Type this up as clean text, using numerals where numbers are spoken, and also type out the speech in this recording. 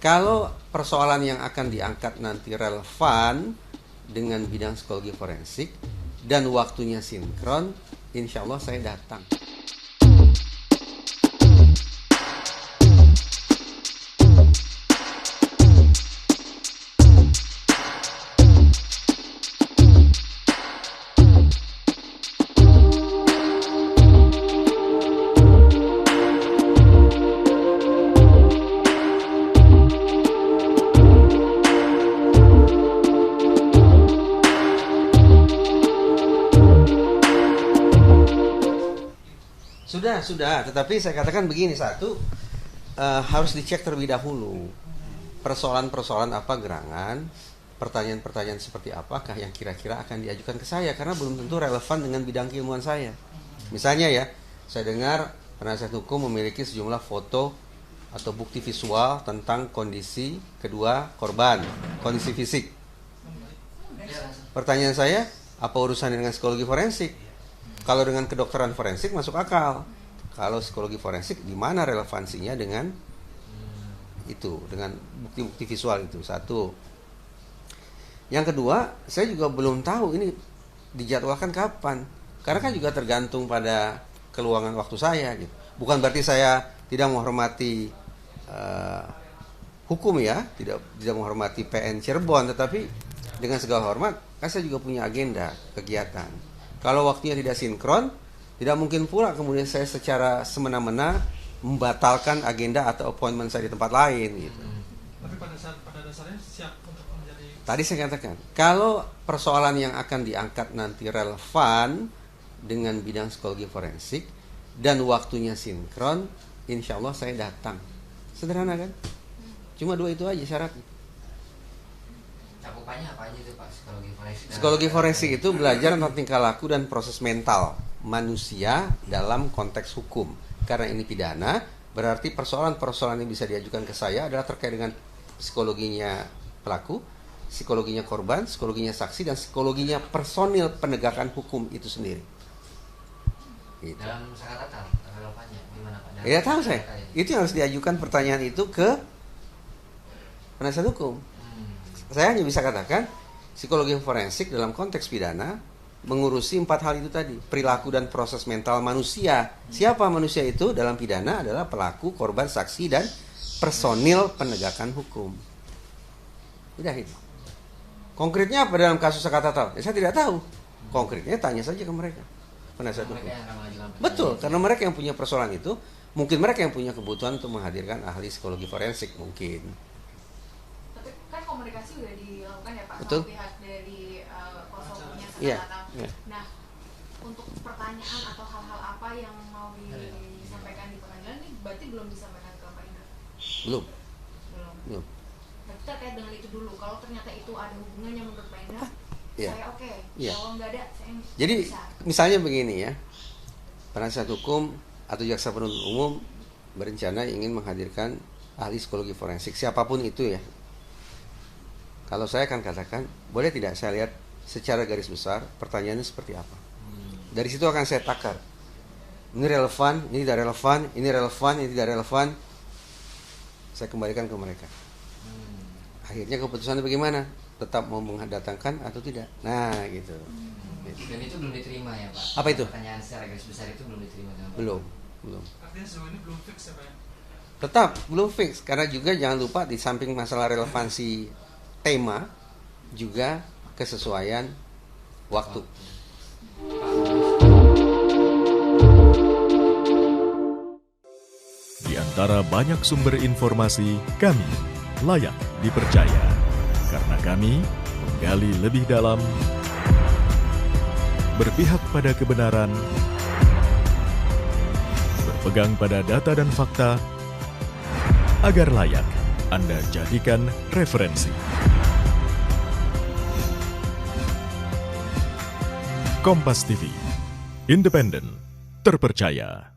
Kalau persoalan yang akan diangkat nanti relevan dengan bidang psikologi forensik dan waktunya sinkron, insya Allah saya datang. Sudah, tetapi saya katakan begini, satu, harus dicek terlebih dahulu persoalan-persoalan apa gerangan, pertanyaan-pertanyaan seperti apakah yang kira-kira akan diajukan ke saya, karena belum tentu relevan dengan bidang keilmuan saya. Misalnya ya, saya dengar penasihat hukum memiliki sejumlah foto atau bukti visual tentang kondisi kedua korban, kondisi fisik. Pertanyaan saya, apa urusannya dengan psikologi forensik? Kalau dengan kedokteran forensik masuk akal. Kalau psikologi forensik, di mana relevansinya dengan itu, dengan bukti-bukti visual itu? Satu. Yang kedua, saya juga belum tahu ini dijadwalkan kapan. Karena kan juga tergantung pada keluangan waktu saya. Gitu. Bukan berarti saya tidak menghormati hukum ya, tidak menghormati PN Cirebon, tetapi dengan segala hormat, kan saya juga punya agenda kegiatan. Kalau waktunya tidak sinkron, tidak mungkin pula kemudian saya secara semena-mena membatalkan agenda atau appointment saya di tempat lain gitu. Tapi pada dasarnya siap untuk menjadi. Tadi saya katakan, kalau persoalan yang akan diangkat nanti relevan dengan bidang psikologi forensik dan waktunya sinkron, insya Allah saya datang. Sederhana kan? Cuma dua itu aja syaratnya. Cakupannya apa aja itu Pak, psikologi forensik? Psikologi forensik itu belajar tentang tingkah laku dan proses mental manusia dalam konteks hukum. Karena ini pidana, berarti persoalan-persoalan yang bisa diajukan ke saya adalah terkait dengan psikologinya pelaku, psikologinya korban, psikologinya saksi, dan psikologinya personil penegakan hukum itu sendiri. Gitu. Dalam sakaratal relevannya gimana Pak? Ya tahu saya. Itu yang harus diajukan pertanyaan itu ke penasihat hukum. Saya hanya bisa katakan psikologi forensik dalam konteks pidana mengurusi 4 hal itu tadi, perilaku dan proses mental manusia. Siapa manusia itu dalam pidana adalah pelaku, korban, saksi, dan personil penegakan hukum. Udah itu. Konkretnya apa dalam kasus sakaratal? Ya, saya tidak tahu. Konkretnya tanya saja ke mereka, penasihat hukum. Betul, karena mereka yang punya persoalan itu, mungkin mereka yang punya kebutuhan untuk menghadirkan ahli psikologi forensik mungkin. Tapi kan komunikasi udah dilakukan ya Pak, betul, sama pihak dari kuasa hukumnya sakaratal. Yeah. Nah, untuk pertanyaan atau hal-hal apa yang mau disampaikan di pengadilan ini berarti belum disampaikan ke Pak Indra? Belum. Berarti terkait dengan itu dulu. Kalau ternyata itu ada hubungannya menurut Pak Indra, saya oke. Kalau nggak ada, saya jadi bisa. Misalnya begini ya, penasihat hukum atau jaksa penuntut umum berencana ingin menghadirkan ahli psikologi forensik, siapapun itu ya. Kalau saya akan katakan, boleh tidak saya lihat secara garis besar pertanyaannya seperti apa. Dari situ akan saya takar. Ini relevan, ini tidak relevan, ini relevan, ini tidak relevan. Saya kembalikan ke mereka. Akhirnya keputusannya bagaimana? Tetap mau mendatangkan atau tidak? Nah, gitu. Dan itu belum diterima ya Pak? Apa itu? Pertanyaan secara garis besar itu belum diterima dengan Pak? Belum. Artinya sejauh ini belum fix ya Pak ya? Tetap belum fix, karena juga jangan lupa di samping masalah relevansi tema juga kesesuaian waktu. Di antara banyak sumber informasi, kami layak dipercaya karena kami menggali lebih dalam, berpihak pada kebenaran, berpegang pada data dan fakta, agar layak Anda jadikan referensi. Kompas TV, independen, terpercaya.